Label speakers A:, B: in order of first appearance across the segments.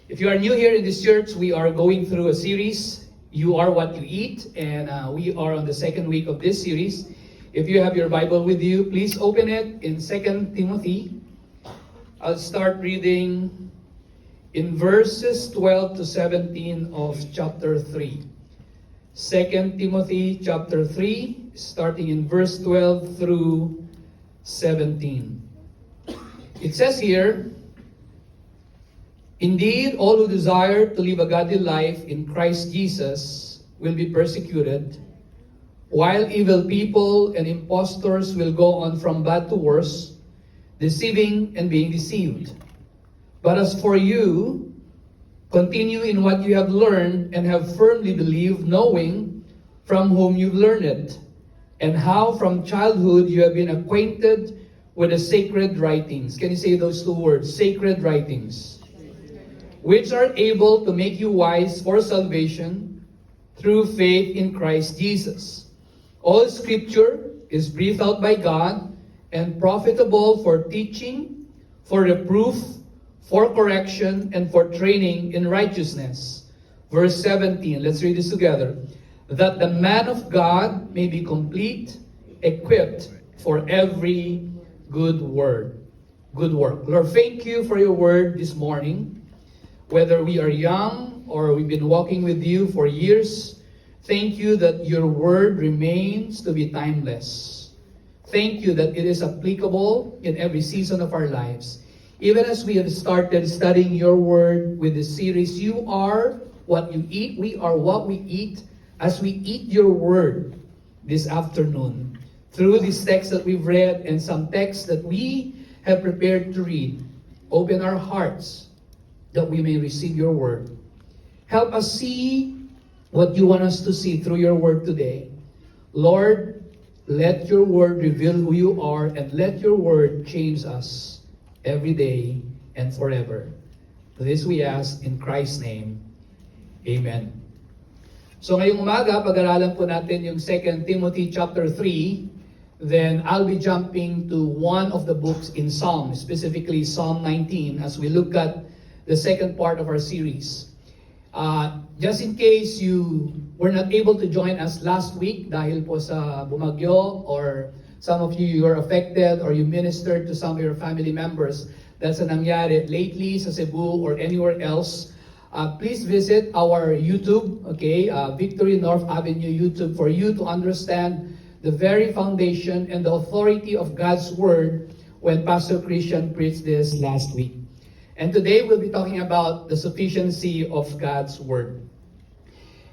A: If you are new here in this church, we are going through a series, You Are What You Eat, and we are on the second week of this series. If you have your Bible with you, please open it in 2 Timothy. I'll start reading in verses 12 to 17 of chapter 3. 2 Timothy chapter 3, starting in verse 12 through 17. It says here, "Indeed, all who desire to live a godly life in Christ Jesus will be persecuted, while evil people and impostors will go on from bad to worse, deceiving and being deceived. But as for you, continue in what you have learned and have firmly believed, knowing from whom you've learned it, and how from childhood you have been acquainted with the sacred writings." Can you say those two words? Sacred writings. "Which are able to make you wise for salvation through faith in Christ Jesus. All Scripture is breathed out by God and profitable for teaching, for reproof, for correction, and for training in righteousness." Verse 17, let's read this together. "That the man of God may be complete, equipped for every good word." Good work. Lord, thank you for your word this morning. Whether we are young or we've been walking with you for years, thank you that your word remains to be timeless. Thank you that it is applicable in every season of our lives. Even as we have started studying your word with this series, you are what you eat, we are what we eat as we eat your word this afternoon. Through this text that we've read and some texts that we have prepared to read, open our hearts that we may receive your word. Help us see what you want us to see through your word today. Lord, let your word reveal who you are and let your word change us every day and forever. This we ask in Christ's name. Amen. So ngayong umaga, pag-aralan po natin yung 2 Timothy chapter 3. Then I'll be jumping to one of the books in Psalm, specifically Psalm 19, as we look at the second part of our series. Just in case you were not able to join us last week dahil po sa bumagyo, or some of you were affected or you ministered to some of your family members, that's na nangyari lately sa Cebu or anywhere else, please visit our YouTube, okay, Victory North Avenue YouTube, for you to understand the very foundation and the authority of God's Word when Pastor Christian preached this last week. And today we'll be talking about the sufficiency of God's Word.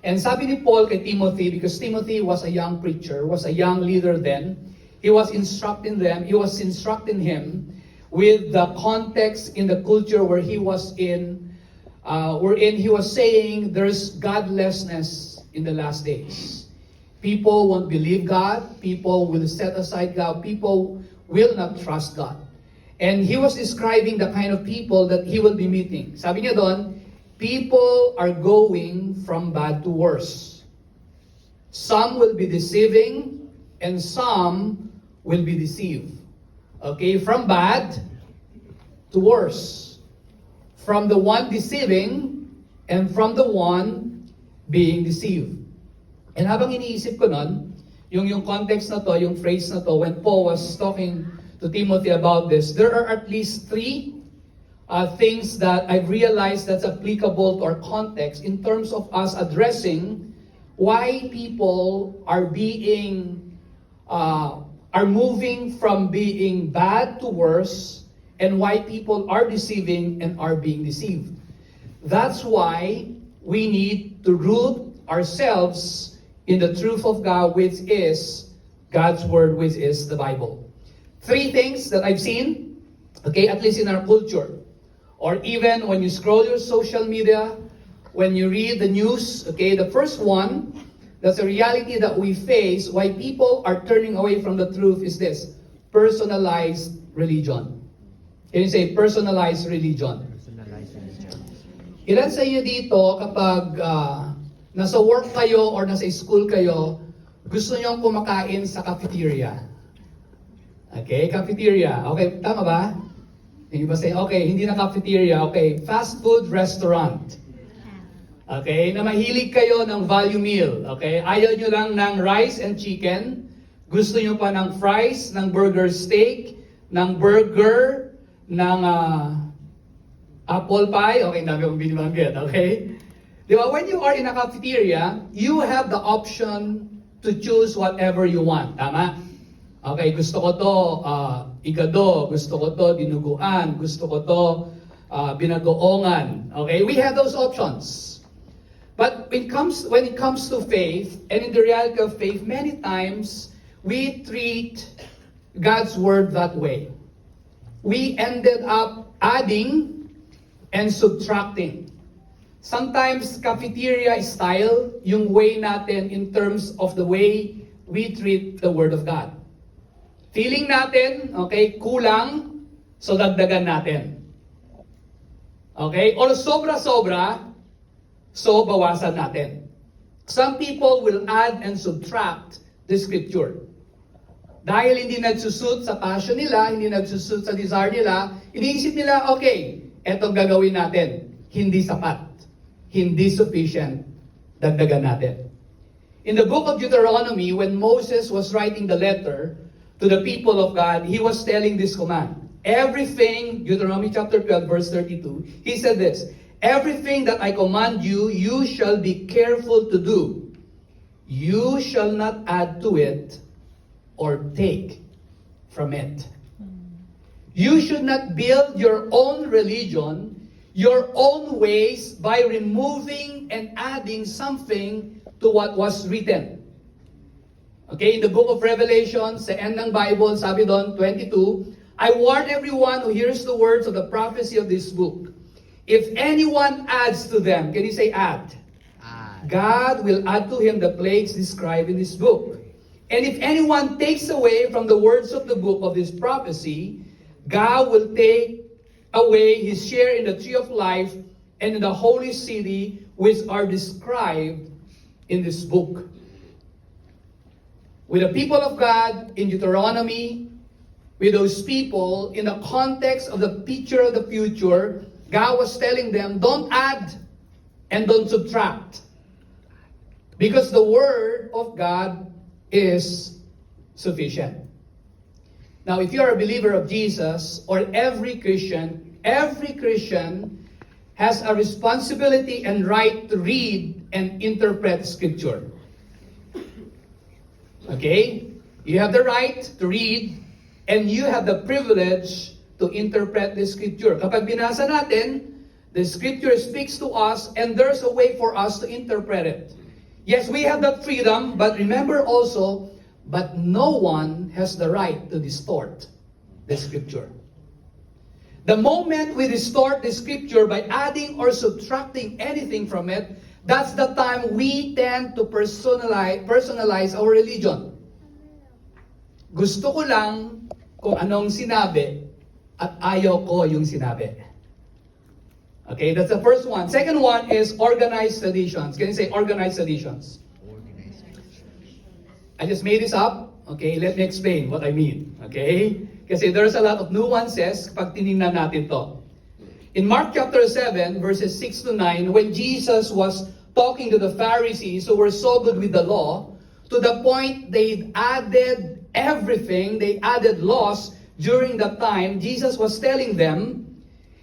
A: And sabi ni Paul kay Timothy, because Timothy was a young preacher, was a young leader then, he was instructing him with the context in the culture where he was in, wherein he was saying there's godlessness in the last days. People won't believe God, people will set aside God, people will not trust God. And he was describing the kind of people that he will be meeting. Sabi niya doon, people are going from bad to worse. Some will be deceiving, and some will be deceived. Okay, from bad to worse. From the one deceiving, and from the one being deceived. And habang iniisip ko nun, yung context na to, yung phrase na to, when Paul was talking to Timothy about this, there are at least three things that I've realized that's applicable to our context in terms of us addressing why people are moving from being bad to worse, and why people are deceiving and are being deceived. That's why we need to root ourselves in the truth of God, which is God's Word, which is the Bible. Three things that I've seen, okay, at least in our culture, or even when you scroll your social media, when you read the news, okay, the first one, that's a reality that we face, why people are turning away from the truth, is this: personalized religion. Can you say personalized religion? Ilan sa inyo dito, kapag nasa work kayo or nasa school kayo, gusto nyo kumakain sa cafeteria? Okay, cafeteria. Okay, tama ba? Yung iba say, okay, hindi na cafeteria, okay, fast food restaurant. Okay, na mahilig kayo ng value meal. Okay, ayaw nyo lang ng rice and chicken. Gusto nyo pa ng fries, ng burger steak, ng burger, ng apple pie. Okay, dami akong binibanggit. Okay? Di ba, when you are in a cafeteria, you have the option to choose whatever you want. Tama? Okay, gusto ko to igado, gusto ko to dinuguan, gusto ko to binagoongan. Okay, we have those options. But when it comes to faith, and in the reality of faith, many times we treat God's word that way. We ended up adding and subtracting. Sometimes cafeteria style, yung way natin in terms of the way we treat the word of God. Feeling natin, okay, kulang, so dagdagan natin. Okay? Or sobra-sobra, so bawasan natin. Some people will add and subtract the scripture. Dahil hindi nagsusut sa passion nila, hindi nagsusut sa desire nila, iniisip nila, okay, etong gagawin natin. Hindi sapat. Hindi sufficient. Dagdagan natin. In the book of Deuteronomy, when Moses was writing the letter to the people of God, he was telling this command. Everything, Deuteronomy chapter 12, verse 32, he said this, everything that I command you, you shall be careful to do. You shall not add to it or take from it. You should not build your own religion, your own ways by removing and adding something to what was written. Okay, in the book of Revelation, sa end ng Bible, sabi doon, 22, I warn everyone who hears the words of the prophecy of this book. If anyone adds to them, can you say add? God will add to him the plagues described in this book. And if anyone takes away from the words of the book of this prophecy, God will take away his share in the tree of life and in the holy city which are described in this book. With the people of God in Deuteronomy, with those people in the context of the picture of the future, God was telling them, don't add and don't subtract. Because the word of God is sufficient. Now, if you are a believer of Jesus, or every Christian has a responsibility and right to read and interpret Scripture. Okay? You have the right to read, and you have the privilege to interpret the Scripture. Kapag binasa natin, the Scripture speaks to us, and there's a way for us to interpret it. Yes, we have that freedom, but remember also, but no one has the right to distort the Scripture. The moment we distort the Scripture by adding or subtracting anything from it, that's the time we tend to personalize our religion. Gusto ko lang kung anong sinabi at ayaw ko yung sinabi. Okay, that's the first one. Second one is organized traditions. Can you say organized traditions? I just made this up. Okay, let me explain what I mean. Okay? Kasi there's a lot of nuances pag tinignan natin to. In Mark chapter 7, verses 6 to 9, when Jesus was talking to the Pharisees who were so good with the law, to the point they added everything, they added laws during that time, Jesus was telling them,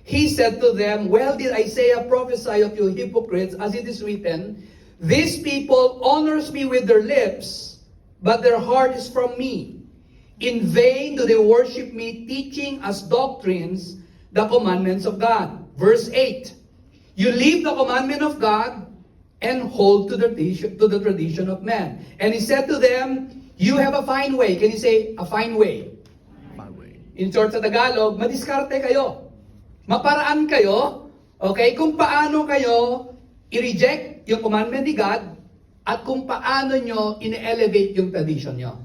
A: he said to them, well did Isaiah prophesy of you hypocrites, as it is written, these people honors me with their lips, but their heart is from me. In vain do they worship me, teaching as doctrines the commandments of God. Verse 8, you leave the commandment of God and hold to the tradition of man. And he said to them, you have a fine way. Can you say, a fine way?
B: Fine way.
A: In short sa Tagalog, madiskarte kayo. Maparaan kayo, okay, kung paano kayo i-reject yung commandment ni God at kung paano nyo ine-elevate yung tradition nyo.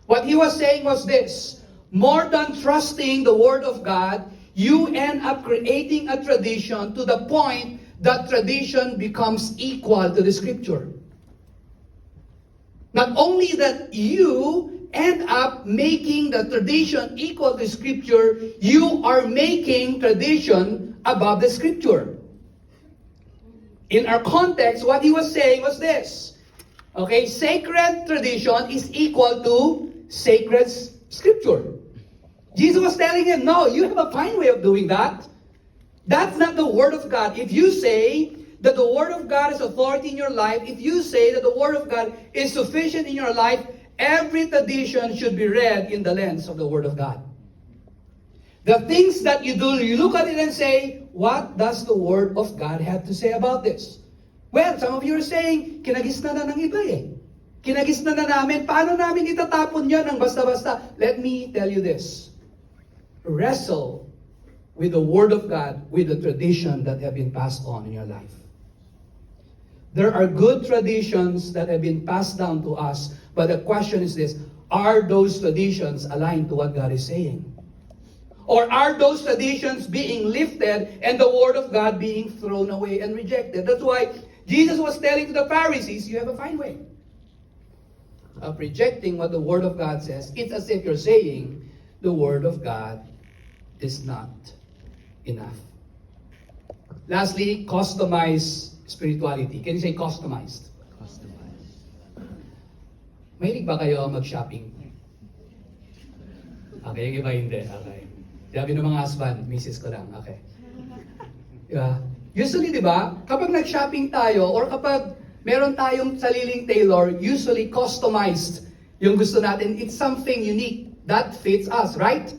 A: What he was saying was this, more than trusting the word of God, you end up creating a tradition to the point that tradition becomes equal to the scripture. Not only that you end up making the tradition equal to Scripture, you are making tradition above the Scripture. In our context, what he was saying was this. Okay, sacred tradition is equal to sacred Scripture. Jesus was telling him, no, you have a fine way of doing that. That's not the Word of God. If you say that the Word of God is authority in your life, if you say that the Word of God is sufficient in your life, every tradition should be read in the lens of the Word of God. The things that you do, you look at it and say, what does the Word of God have to say about this? Well, some of you are saying, kinagis na ng iba eh. Kinagis na namin. Paano namin itatapon yan ng basta-basta? Let me tell you this. Wrestle with the Word of God, with the tradition that have been passed on in your life. There are good traditions that have been passed down to us, but the question is this, are those traditions aligned to what God is saying? Or are those traditions being lifted and the Word of God being thrown away and rejected? That's why Jesus was telling to the Pharisees, you have a fine way of rejecting what the Word of God says. It's as if you're saying the Word of God is not enough. Lastly, customized spirituality. Can you say customized? Customized. Mahilig ba kayo mag-shopping? Okay, yung iba hindi. Okay. Sabi ng mga husband, misis ko lang. Okay. Diba? Usually, di ba, kapag nag-shopping tayo or kapag meron tayong sariling tailor, usually customized yung gusto natin. It's something unique that fits us, right?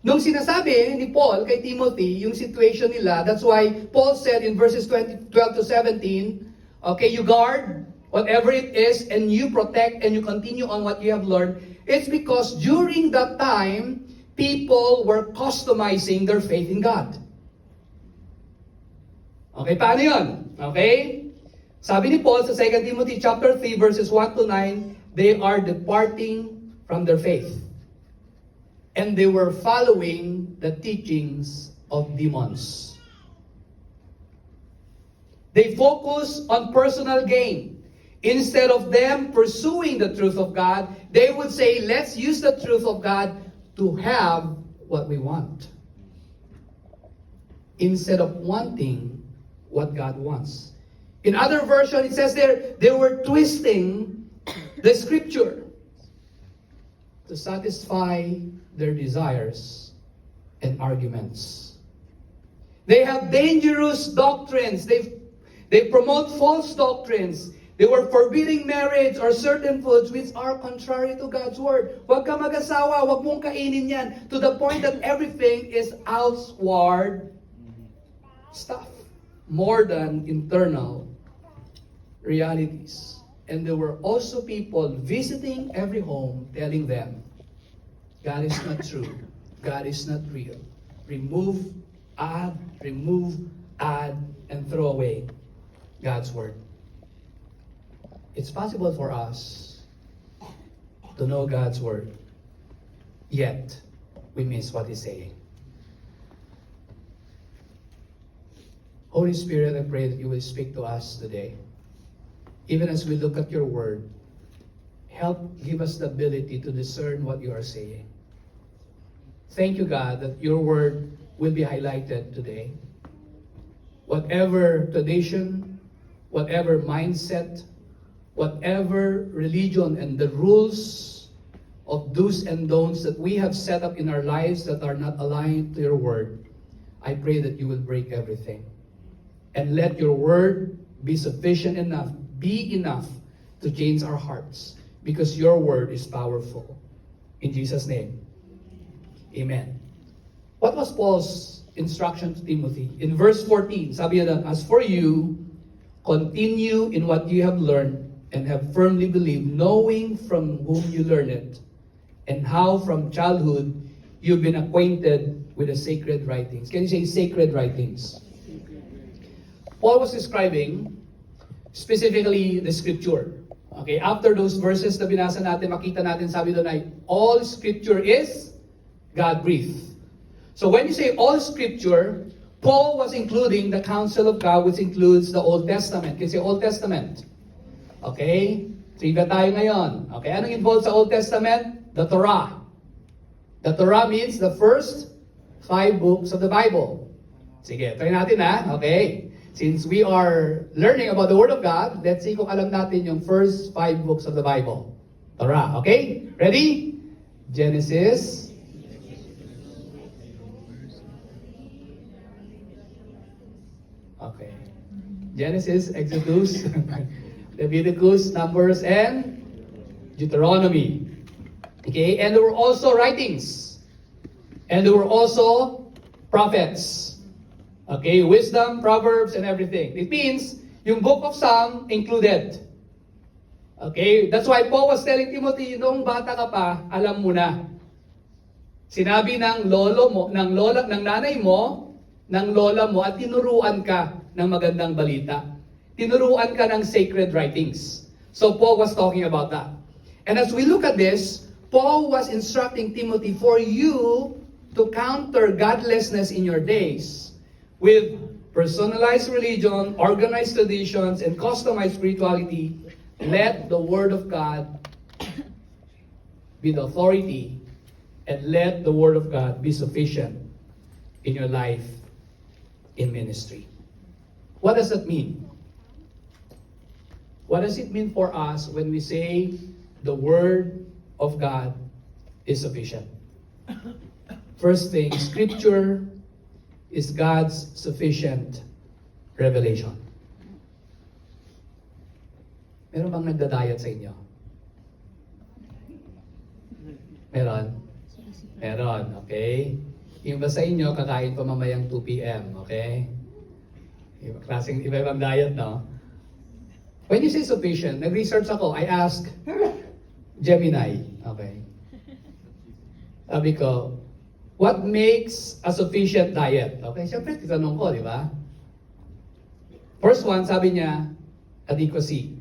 A: Nung sinasabi ni Paul kay Timothy, yung situation nila, that's why Paul said in verses 12 to 17, okay, you guard whatever it is, and you protect and you continue on what you have learned. It's because during that time, people were customizing their faith in God. Okay, paano yun? Okay? Sabi ni Paul sa 2 Timothy chapter 3 verses 1 to 9, they are departing from their faith. And they were following the teachings of demons. They focus on personal gain. Instead of them pursuing the truth of God, they would say, let's use the truth of God to have what we want. Instead of wanting what God wants. In other version, it says there, they were twisting the Scripture to satisfy their desires and arguments. They have dangerous doctrines. They promote false doctrines. They were forbidding marriage or certain foods which are contrary to God's word. Huwag ka mag-asawa, huwag mong kainin yan. To the point that everything is outward stuff more than internal realities. And there were also people visiting every home telling them, God is not true. God is not real. Remove, add, and throw away God's word. It's possible for us to know God's word, yet we miss what He's saying. Holy Spirit, I pray that you will speak to us today. Even as we look at your word, help give us the ability to discern what you are saying. Thank you, God, that your word will be highlighted today. Whatever tradition, whatever mindset, whatever religion and the rules of do's and don'ts that we have set up in our lives that are not aligned to your word, I pray that you will break everything. And let your word be sufficient enough, be enough to change our hearts, because your word is powerful. In Jesus' name, amen. What was Paul's instruction to Timothy? In verse 14, sabi niya, as for you, continue in what you have learned and have firmly believed, knowing from whom you learned it, and how from childhood you've been acquainted with the sacred writings. Can you say sacred writings? Paul was describing specifically the scripture. Okay, after those verses na binasa natin, makita natin, sabi doon ay, all scripture is God-breathed. So when you say all scripture, Paul was including the counsel of God, which includes the Old Testament. Can you say Old Testament? Okay? Trivia tayo ngayon. Okay, anong involved sa Old Testament? The Torah. The Torah means the first 5 books of the Bible. Sige, try natin ha. Okay. Since we are learning about the Word of God, let's see kung alam natin yung first 5 books of the Bible. Torah, okay? Ready? Genesis. Okay. Genesis, Exodus, Leviticus, Numbers, and Deuteronomy. Okay, and there were also writings. And there were also prophets. Okay, wisdom, proverbs, and everything. It means, yung book of Psalm included. Okay, that's why Paul was telling Timothy, noong bata ka pa, alam mo na. Sinabi ng lolo mo, ng nanay mo, ng lola mo, at tinuruan ka ng magandang balita. Tinuruan ka ng sacred writings. So Paul was talking about that. And as we look at this, Paul was instructing Timothy, for you to counter godlessness in your days with personalized religion, organized traditions, and customized spirituality, let the Word of God be the authority, and let the Word of God be sufficient in your life, in ministry. What does that mean? What does it mean for us when we say the Word of God is sufficient? First thing, Scripture is God's sufficient revelation. Meron bang nagda-diet sa inyo? Meron? Meron, okay? Yung ba sa inyo, kakain pa mamayang 2 p.m., okay? Klaseng iba-ibang diet, no? When you say sufficient, nag-research ako, I ask Gemini, okay? Sabi ko, what makes a sufficient diet? Okay, siyempre, titanong ko, di ba? First one, sabi niya, adequacy.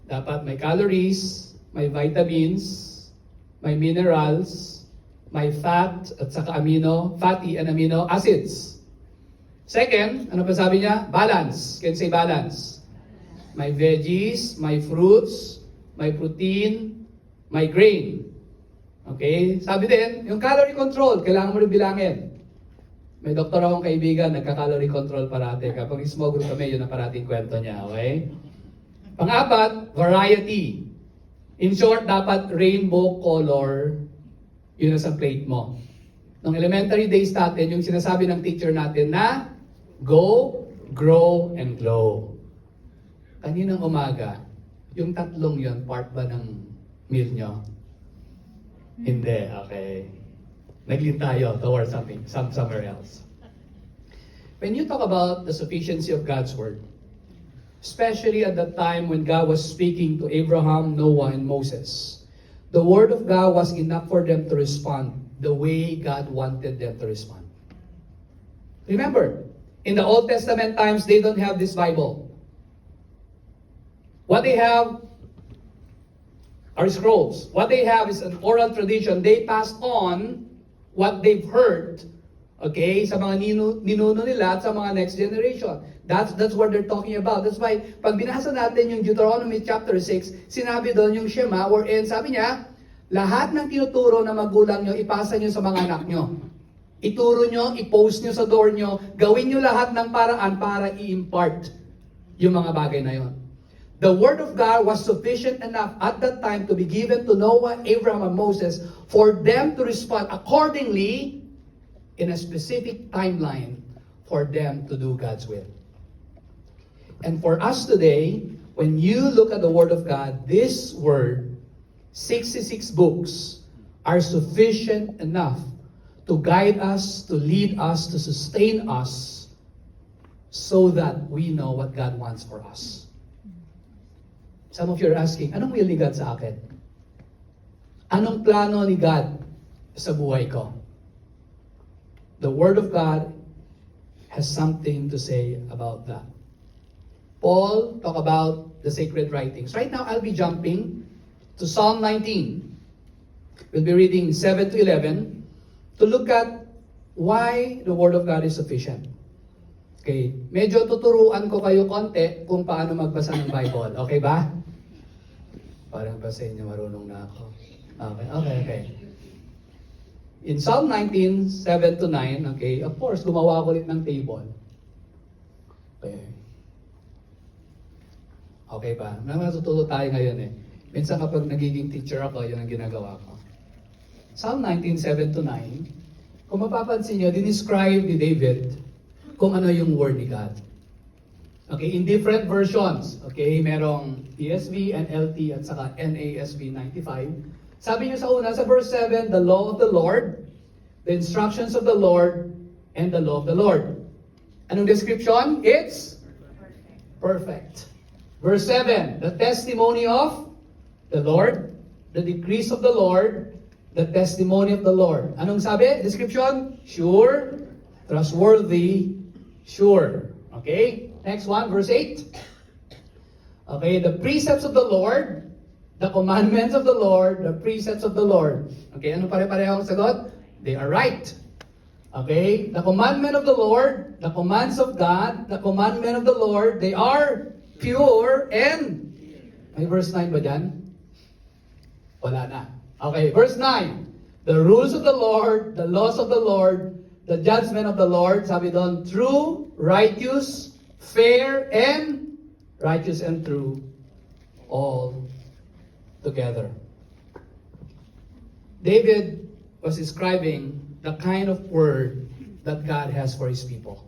A: Dapat may calories, may vitamins, may minerals, may fat, at saka fatty and amino acids. Second, ano pa sabi niya? Balance. Can say balance. May veggies, may fruits, may protein, may grain. Okay? Sabi din, yung calorie control, kailangan mo rin bilangin. May doktor akong kaibigan, nagka-calorie control parate. Kapag small group kami, yun ang parating kwento niya. Okay? Pang-apat, variety. In short, dapat rainbow color yun sa plate mo. Nung elementary days natin, yung sinasabi ng teacher natin na go, grow, and glow. Kaninang umaga, yung tatlong yun, part ba ng meal nyo? Hindi, okay. Nag-lean tayo towards somewhere else. When you talk about the sufficiency of God's Word, especially at the time when God was speaking to Abraham, Noah, and Moses, the Word of God was enough for them to respond the way God wanted them to respond. Remember, in the Old Testament times, they don't have this Bible. What they have are scrolls. What they have is an oral tradition. They passed on what they've heard, okay, sa mga ninuno nila at sa mga next generation. That's what they're talking about. That's why, pag binasa natin yung Deuteronomy chapter 6, sinabi doon yung Shema, wherein sabi niya, lahat ng tinuturo na magulang nyo, ipasa nyo sa mga anak nyo. Ituro nyo, i-post nyo sa door nyo, gawin nyo lahat ng paraan para i-impart yung mga bagay na yon. The Word of God was sufficient enough at that time to be given to Noah, Abraham, and Moses for them to respond accordingly in a specific timeline for them to do God's will. And for us today, when you look at the Word of God, this Word, 66 books, are sufficient enough to guide us, to lead us, to sustain us, so that we know what God wants for us. Some of you are asking, anong will ni God sa akin? Anong plano ni God sa buhay ko? The Word of God has something to say about that. Paul talked about the sacred writings. Right now, I'll be jumping to Psalm 19. We'll be reading 7 to 11 to look at why the Word of God is sufficient. Okay, medyo tuturuan ko kayo konti kung paano magbasa ng Bible. Okay ba? Parang pa sa inyo marunong na ako. Okay. In Psalm 19, 7 to 9, okay, of course, gumawa ko ulit ng table. Okay. Okay ba? Natututo tayo ngayon eh. Minsan kapag nagiging teacher ako, yun ang ginagawa ko. Psalm 19, 7 to 9, kung mapapansin nyo, dinescribe ni David kung ano yung word ni God. Okay, in different versions. Okay, merong ESV, NLT, at saka NASB 95. Sabi niyo sa una, sa verse 7, the law of the Lord, the instructions of the Lord, and the law of the Lord. Anong description? It's perfect. Verse 7, the testimony of the Lord, the decrees of the Lord, the testimony of the Lord. Anong sabi? Description? Sure, trustworthy, sure. Okay? Next one, verse 8. Okay, the precepts of the Lord, the commandments of the Lord, the precepts of the Lord. Okay, ano pare-pareho ang sagot? They are right. Okay, the commandment of the Lord, the commands of God, the commandment of the Lord, they are pure and... May verse 9 ba dyan? Wala na. Okay, verse 9. The rules of the Lord, the laws of the Lord, the judgment of the Lord, sabi doon, true, righteous, fair, and righteous and true, all together. David was describing the kind of word that God has for His people.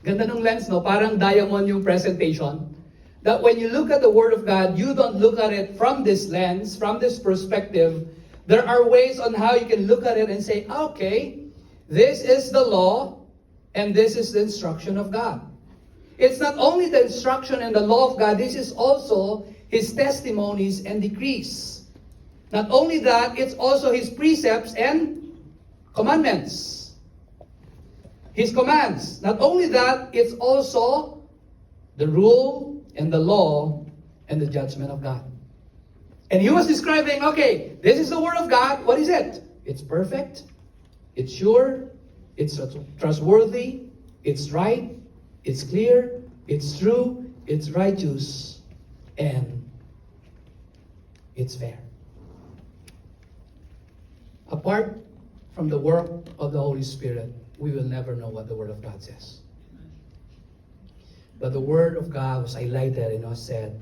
A: Ganda ng lens, no? Parang diamond yung presentation. That when you look at the Word of God, you don't look at it from this lens, from this perspective. There are ways on how you can look at it and say, okay, this is the law, and this is the instruction of God. It's not only the instruction and the law of God, this is also His testimonies and decrees. Not only that, it's also His precepts and commandments. His commands. Not only that, it's also the rule and the law and the judgment of God. And he was describing, okay, this is the Word of God. What is it? It's perfect. It's sure. It's trustworthy. It's right. It's clear. It's true. It's righteous. And it's fair. Apart from the work of the Holy Spirit, we will never know what the Word of God says. But the Word of God was highlighted and was said,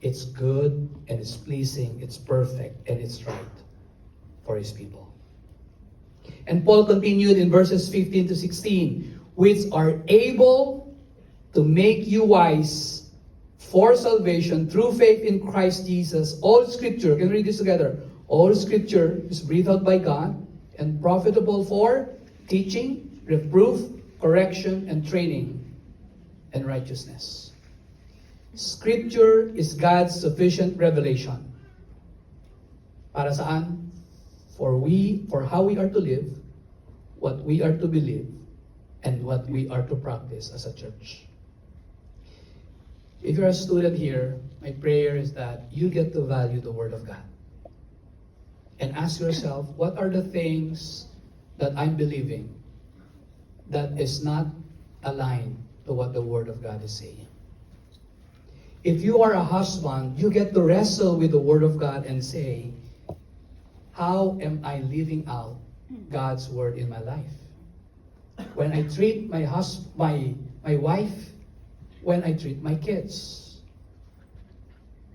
A: it's good and it's pleasing, it's perfect and it's right for His people. And Paul continued in verses 15 to 16, which are able to make you wise for salvation through faith in Christ Jesus. All Scripture, can we read this together? All Scripture is breathed out by God and profitable for teaching, reproof, correction, and training and righteousness. Scripture is God's sufficient revelation. Para saan? For how we are to live, what we are to believe, and what we are to practice as a church. If you're a student here, my prayer is that you get to value the Word of God. And ask yourself, what are the things that I'm believing that is not aligned to what the Word of God is saying? If you are a husband, you get to wrestle with the Word of God and say, how am I living out God's Word in my life? When I treat my wife, when I treat my kids.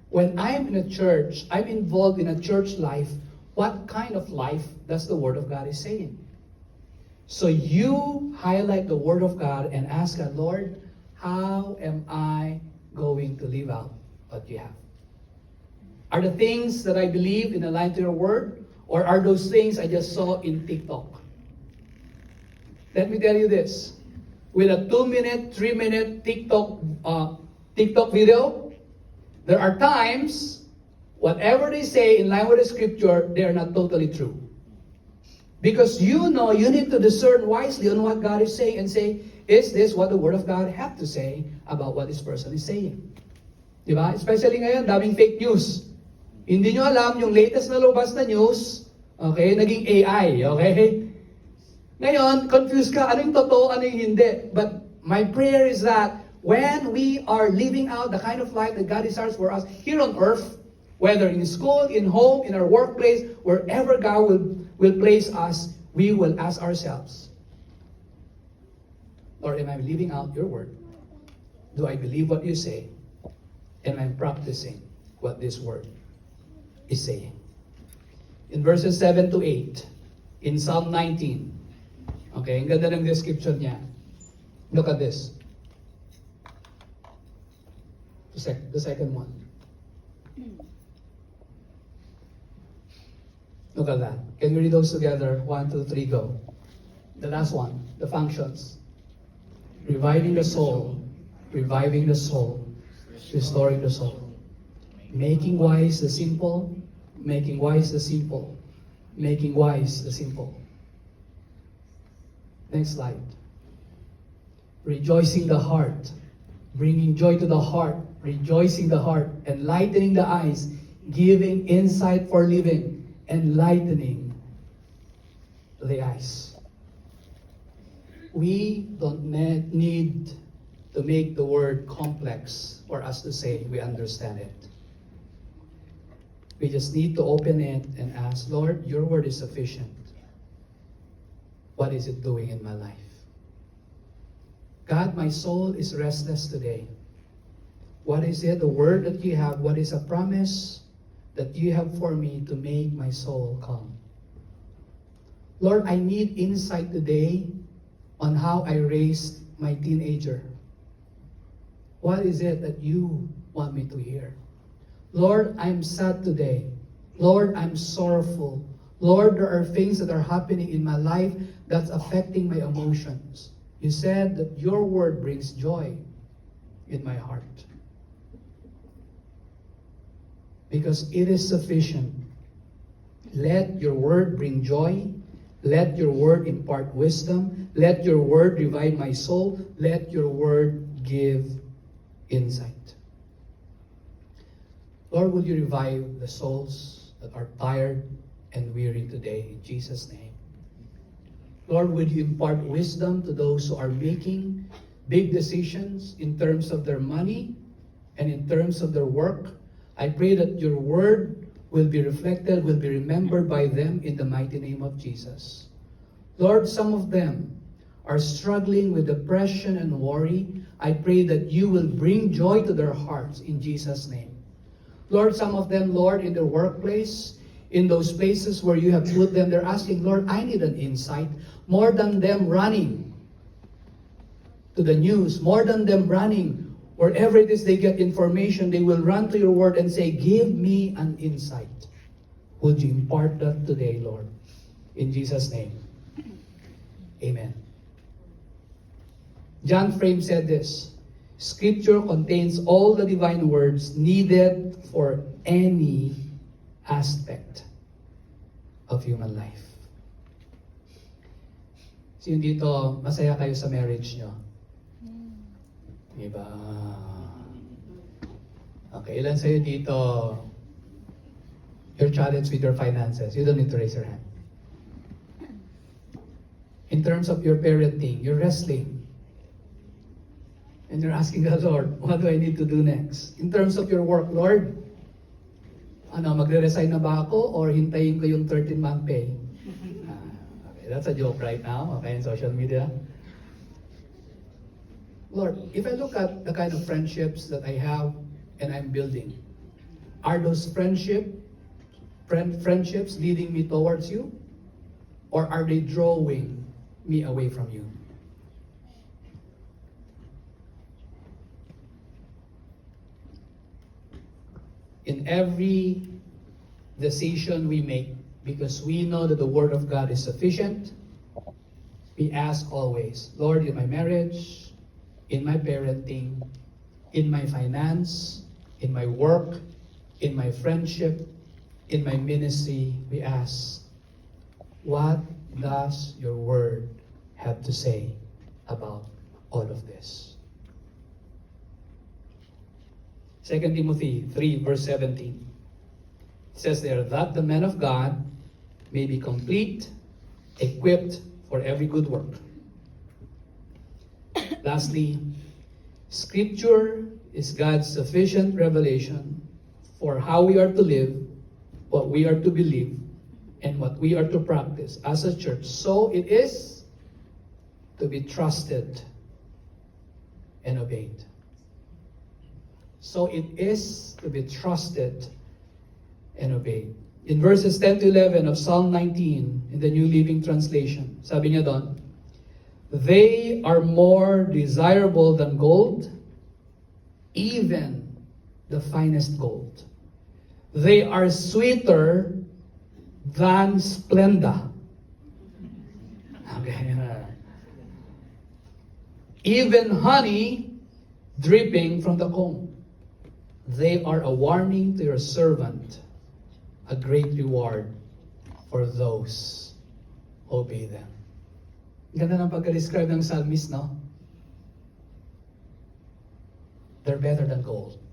A: When I'm in a church, I'm involved in a church life, what kind of life does the Word of God is saying? So you highlight the Word of God and ask God, Lord, how am I going to live out what you have? Are the things that I believe in line to your Word? Or are those things I just saw in TikTok? Let me tell you this. With a 2-minute, 3-minute TikTok video, there are times, whatever they say in line with the Scripture, they are not totally true. Because you know, you need to discern wisely on what God is saying and say, is this what the Word of God have to say about what this person is saying? Diba? Especially ngayon, daming fake news. Hindi nyo alam yung latest na lumabas na news, okay, naging AI, okay? Ngayon, confused ka, ano yung totoo, ano yung hindi. But my prayer is that when we are living out the kind of life that God desires for us here on earth, whether in school, in home, in our workplace, wherever God will place us, we will ask ourselves, Lord, am I living out your word? Do I believe what you say? Am I practicing what this word is saying? In verses 7 to 8, in Psalm 19, okay, ang ganda ng description niya. Look at this. The second one. Look at that. Can we read those together? 1, 2, 3, go. The last one, the functions. Reviving the soul, restoring the soul. Making wise the simple, making wise the simple, making wise the simple. Next slide. Rejoicing the heart, bringing joy to the heart, rejoicing the heart, enlightening the eyes, giving insight for living, enlightening the eyes. We don't need to make the word complex for us to say we understand it. We just need to open it and ask, Lord, your word is sufficient. What is it doing in my life? God, my soul is restless today. What is it, the word that you have? What is a promise that you have for me to make my soul calm? Lord, I need insight today on how I raised my teenager. What is it that you want me to hear? Lord, I'm sad today. Lord, I'm sorrowful. Lord, there are things that are happening in my life that's affecting my emotions. You said that your word brings joy in my heart. Because it is sufficient. Let your word bring joy. Let your word impart wisdom. Let your word revive my soul. Let your word give insight. Lord, will you revive the souls that are tired and weary today in Jesus' name? Lord, will you impart wisdom to those who are making big decisions in terms of their money and in terms of their work? I pray that your word will be reflected, will be remembered by them in the mighty name of Jesus. Lord, some of them are struggling with depression and worry. I pray that you will bring joy to their hearts in Jesus' name. Lord, some of them, Lord, in their workplace, in those places where you have put them, they're asking, Lord, I need an insight. More than them running to the news, more than them running wherever it is they get information, they will run to your word and say, give me an insight. Would you impart that today, Lord? In Jesus' name. Amen. John Frame said this, Scripture contains all the divine words needed for any aspect of human life. Sino dito, masaya kayo sa marriage nyo? Diba? Okay, ilan sa'yo dito, you're challenged with your finances? You don't need to raise your hand. In terms of your parenting, you're wrestling. And you're asking the Lord, what do I need to do next? In terms of your work, Lord, magre-resign na ba ako or hintayin ko yung 13-month pay? Okay, that's a joke right now, okay, in social media. Lord, if I look at the kind of friendships that I have and I'm building, are those friendships leading me towards you? Or are they drawing me away from you? In every decision we make, because we know that the Word of God is sufficient, we ask always, Lord, in my marriage, in my parenting, in my finance, in my work, in my friendship, in my ministry, we ask, what does your Word have to say about all of this? 2 Timothy 3 verse 17. It says there, that the man of God may be complete, equipped for every good work. Lastly, Scripture is God's sufficient revelation for how we are to live, what we are to believe, and what we are to practice as a church. So it is to be trusted and obeyed. So it is to be trusted and obeyed. In verses 10 to 11 of Psalm 19 in the New Living Translation, sabi niya doon, they are more desirable than gold, even the finest gold. They are sweeter than Splenda. Okay. Even honey dripping from the comb. They are a warning to your servant, a great reward for those who obey them. Ganda ng pagka-describe ng psalmist, no? They're better than gold.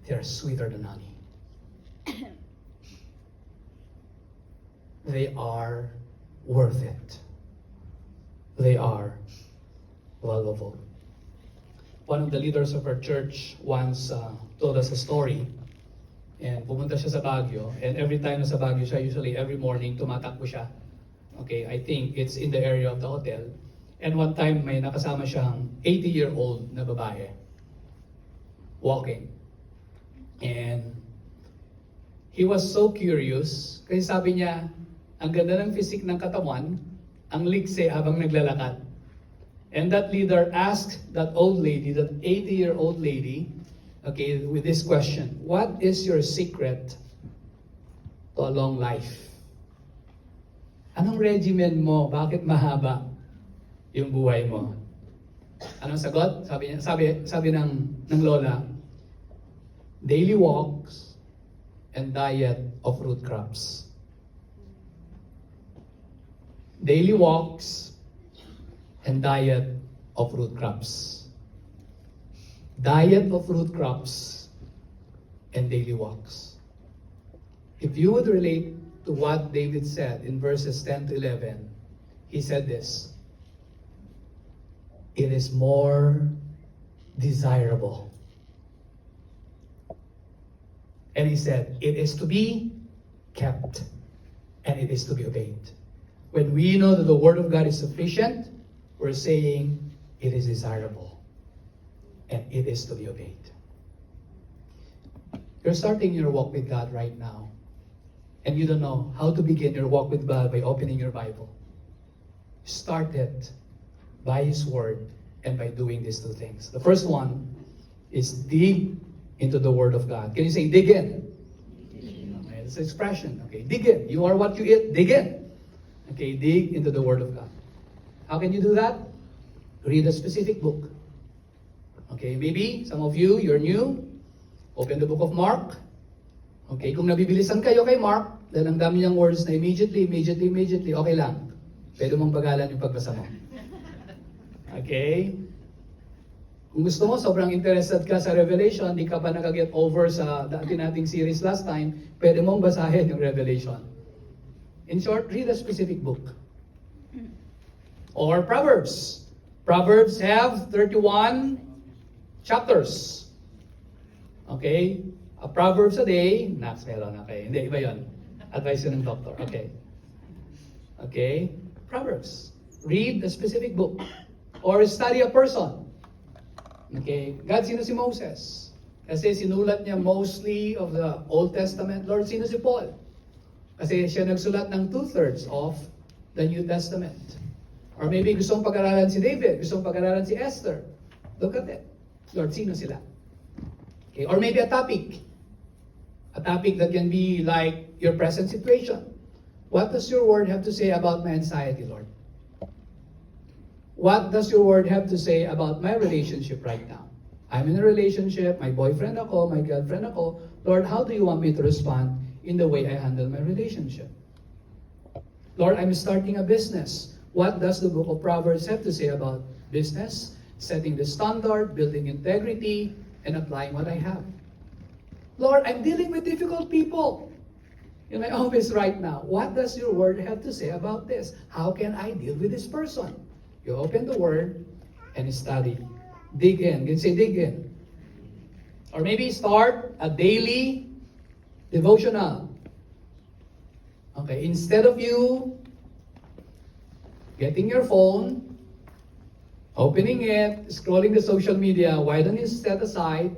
A: They're sweeter than honey. They are worth it. They are valuable. One of the leaders of our church once told us a story. And pumunta siya sa Baguio. And every time na sa Baguio siya, usually every morning, tumatakbo siya. Okay, I think it's in the area of the hotel. And one time, may nakasama siyang 80-year-old na babae. Walking. And he was so curious. Kasi sabi niya, ang ganda ng physique ng katawan, ang likse habang naglalakad. And that leader asked that old lady, that 80-year-old lady, okay, with this question, what is your secret to a long life? Anong regimen mo? Bakit mahaba yung buhay mo? Anong sagot? Sabi ng lola, daily walks and diet of root crops. Daily walks and diet of root crops. Diet of root crops and daily walks. If you would relate to what David said in verses 10 to 11, he said this, it is more desirable. And he said, it is to be kept and it is to be obeyed. When we know that the Word of God is sufficient, we're saying it is desirable and it is to be obeyed. You're starting your walk with God right now, and you don't know how to begin your walk with God by opening your Bible. Start it by His Word and by doing these two things. The first one is dig into the Word of God. Can you say dig in? Okay, it's an expression. Okay, dig in. You are what you eat. Dig in. Okay, dig into the Word of God. How can you do that? Read a specific book. Okay, maybe some of you, you're new. Open the book of Mark. Okay, kung nabibilisan kayo kay Mark, dahil ang dami niyang words na immediately, okay lang. Pwede mong bagalan yung pagbasa mo. Okay? Kung gusto mo, sobrang interested ka sa Revelation, di ka pa nakaget over sa dati nating series last time, pwede mong basahin yung Revelation. In short, read a specific book. Or Proverbs. Proverbs have 31 chapters. Okay? A Proverbs a day. Nax, meron. Okay. Hindi, iba yun. Advice yun ng doctor. Okay. Okay? Proverbs. Read a specific book. Or study a person. Okay? God, sino si Moses? Kasi sinulat niya mostly of the Old Testament. Lord, sino si Paul? Kasi siya nagsulat ng 2/3 of the New Testament. Or maybe gusto mong pag-aralan si David, gusto mong pag-aralan si Esther. Look at it. Lord, sino sila? Okay. Or maybe a topic. A topic that can be like your present situation. What does your word have to say about my anxiety, Lord? What does your word have to say about my relationship right now? I'm in a relationship, my boyfriend ako, my girlfriend ako. Lord, how do you want me to respond in the way I handle my relationship? Lord, I'm starting a business. What does the book of Proverbs have to say about business? Setting the standard, building integrity, and applying what I have. Lord, I'm dealing with difficult people in my office right now. What does your word have to say about this? How can I deal with this person? You open the word and study Dig in. Can you say dig in? Or maybe start a daily devotional. Okay, instead of you getting your phone, opening it, scrolling the social media, why don't you set aside,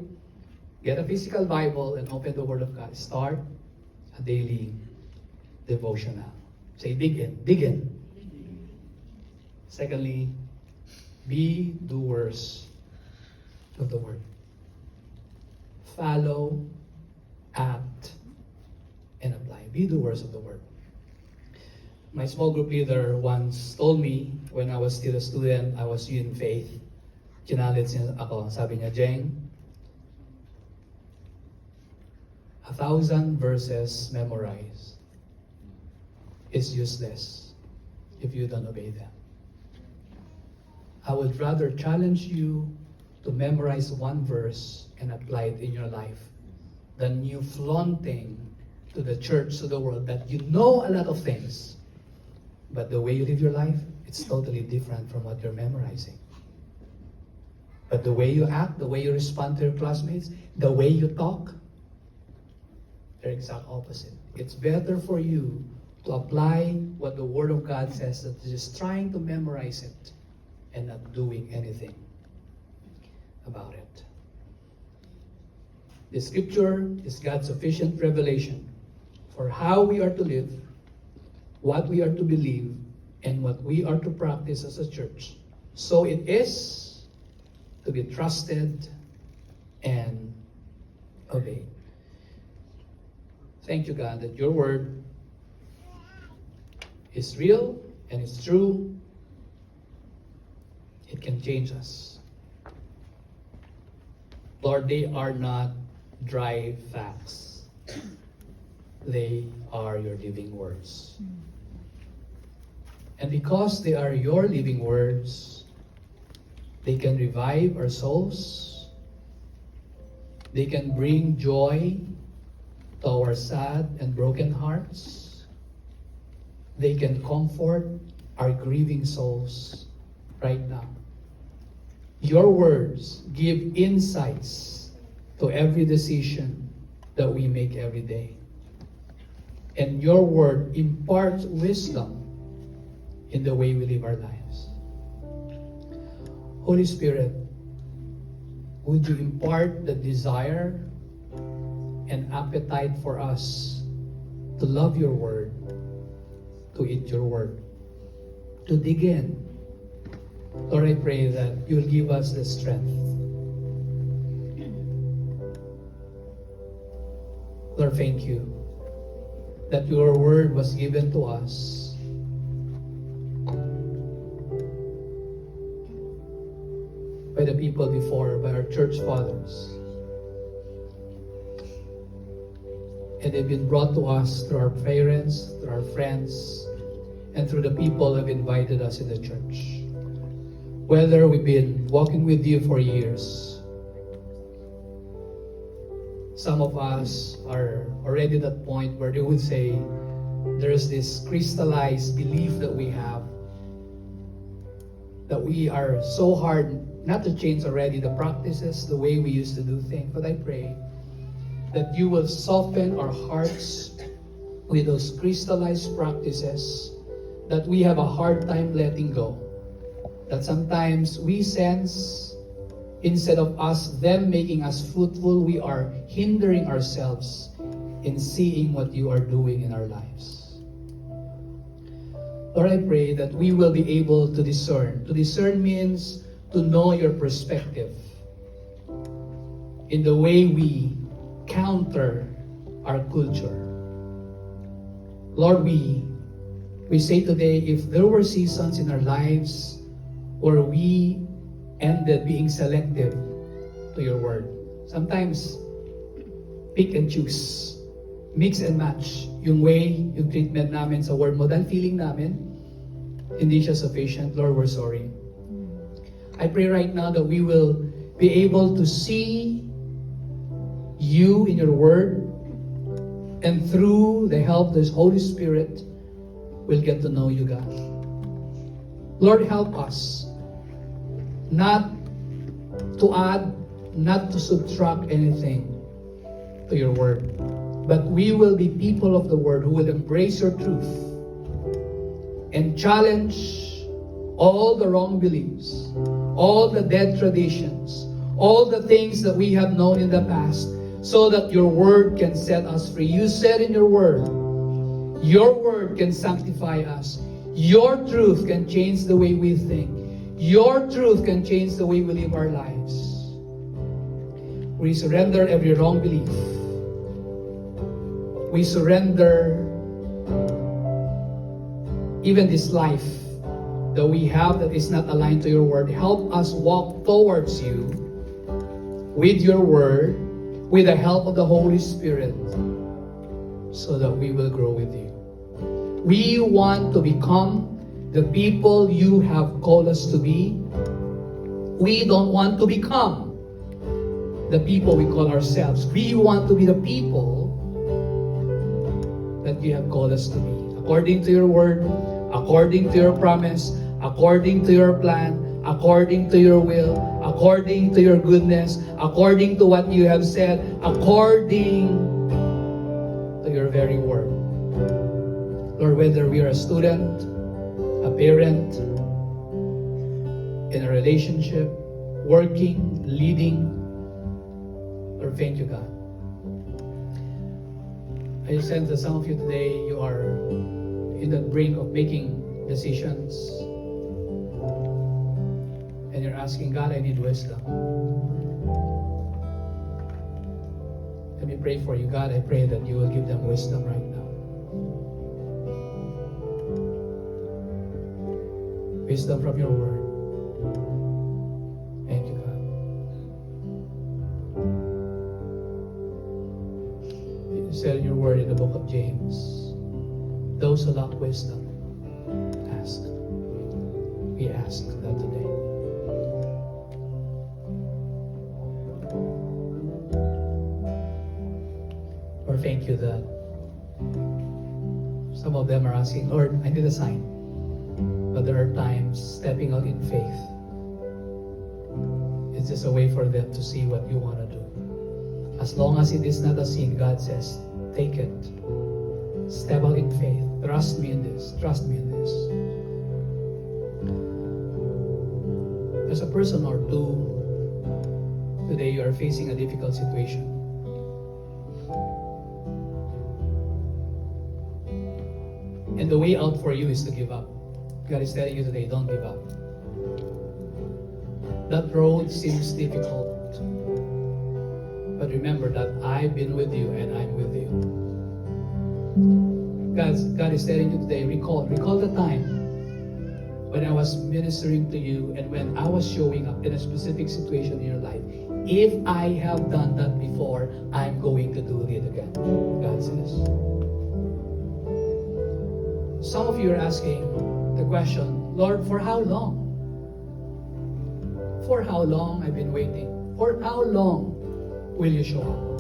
A: get a physical Bible, and open the Word of God. Start a daily devotional. Say, dig in. Dig in. Secondly, be doers of the Word. Follow, act, and apply. Be doers of the Word. My small group leader once told me when I was still a student, I was in faith. Challenge niya ako. Sabi niya, Jeng, 1,000 verses memorized is useless if you don't obey them. I would rather challenge you to memorize one verse and apply it in your life than you flaunting to the church, to the world, that you know a lot of things, but the way you live your life, it's totally different from what you're memorizing. But the way you act, the way you respond to your classmates, the way you talk, they're exact opposite. It's better for you to apply what the Word of God says than just trying to memorize it and not doing anything about it. The Scripture is God's sufficient revelation for how we are to live, what we are to believe, and what we are to practice as a church. So it is to be trusted and obeyed. Thank you, God, that your Word is real and it's true. It can change us. Lord, they are not dry facts. They are your living words. And because they are your living words, they can revive our souls. They can bring joy to our sad and broken hearts. They can comfort our grieving souls right now. Your words give insights to every decision that we make every day. And your word imparts wisdom in the way we live our lives. Holy Spirit, would you impart the desire and appetite for us to love your word, to eat your word, to dig in. Lord, I pray that you'll give us the strength. Lord, thank you that your word was given to us by the people before, by our church fathers. And they've been brought to us through our parents, through our friends, and through the people who have invited us in the church. Whether we've been walking with you for years, some of us are already at that point where they would say there's this crystallized belief that we have, that we are so hard not to change already the practices, the way we used to do things. But I pray that you will soften our hearts with those crystallized practices that we have a hard time letting go. That sometimes we sense, instead of them making us fruitful, we are hindering ourselves in seeing what you are doing in our lives. Lord, I pray that we will be able to discern. To discern means to know your perspective in the way we counter our culture. Lord, we say today, if there were seasons in our lives where we ended being selective to your word, sometimes pick and choose, mix and match yung way, yung treatment namin sa word mo dahil feeling namin hindi siya sufficient. Lord, we're sorry. I pray right now that we will be able to see you in your word, and through the help of the Holy Spirit, we'll get to know you, God. Lord, help us not to add, not to subtract anything to your word. But we will be people of the word who will embrace your truth and challenge all the wrong beliefs, all the dead traditions, all the things that we have known in the past, so that your word can set us free. You said in your word can sanctify us. Your truth can change the way we think. Your truth can change the way we live our lives. We surrender every wrong belief. We surrender even this life that we have that is not aligned to your word. Help us walk towards you with your word, with the help of the Holy Spirit, so that we will grow with you. We want to become the people you have called us to be. We don't want to become the people we call ourselves. We want to be the people that you have called us to be. According to your word, according to your promise, according to your plan, according to your will, according to your goodness, according to what you have said, according to your very word. Lord, whether we are a student, a parent, in a relationship, working, leading, Lord, thank you, God. I sense that some of you today, you are in the brink of making decisions. And you're asking, God, I need wisdom. Let me pray for you. God, I pray that you will give them wisdom right now. Wisdom from your word. Thank you, God. You said in your word in the book of James, those who lack wisdom, ask. We ask that today. Lord, thank you that some of them are asking, Lord, I need a sign. But there are times stepping out in faith. It's just a way for them to see what you want to do. As long as it is not a sin, God says, take it. Step out in faith. Trust me in this. Trust me in this. As a person or two, today you are facing a difficult situation. And the way out for you is to give up. God is telling you today, don't give up. That road seems difficult. But remember that I've been with you and I'm with you. God is telling you today, recall the time when I was ministering to you and when I was showing up in a specific situation in your life. If I have done that before, I'm going to do it again. God says. Some of you are asking the question, Lord, for how long? For how long I've been waiting? For how long will you show up?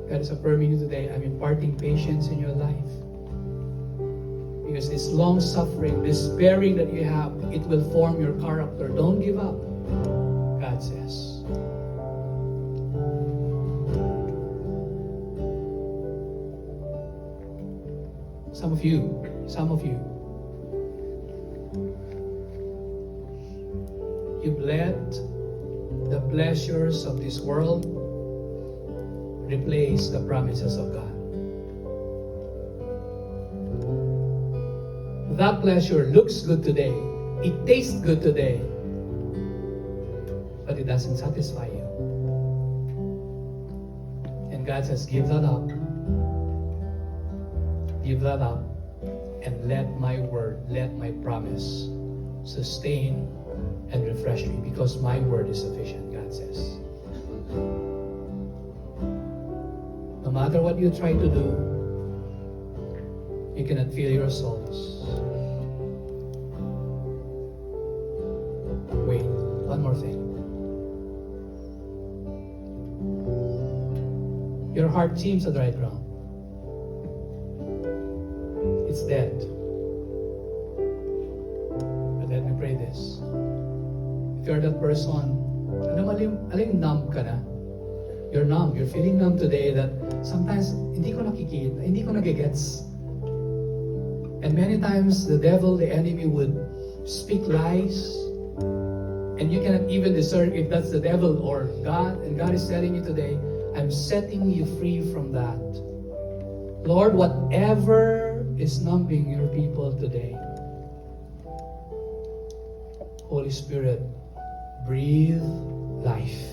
A: God is affirming you today, I'm imparting patience in your life. Because this long suffering, this bearing that you have, it will form your character. Don't give up, God says. Some of you, you've let the pleasures of this world replace the promises of God. That pleasure looks good today, it tastes good today, but it doesn't satisfy you. And God says, give that up. Give that up and let my word, let my promise sustain and refresh me, because my word is sufficient, God says. No matter what you try to do, you cannot fill your souls. Wait, one more thing. Your heart seems at the right ground. It's dead. tell that person, alam mo, aling numb ka na. You're numb. You're feeling numb today that sometimes hindi ko nakikita, hindi ko nagigets. And many times the devil, the enemy would speak lies, and you cannot even discern if that's the devil or God. And God is telling you today, I'm setting you free from that. Lord, whatever is numbing your people today, Holy Spirit, breathe life.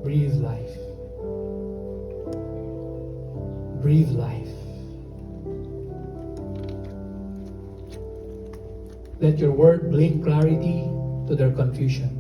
A: Breathe life. Breathe life. Let your word bring clarity to their confusion.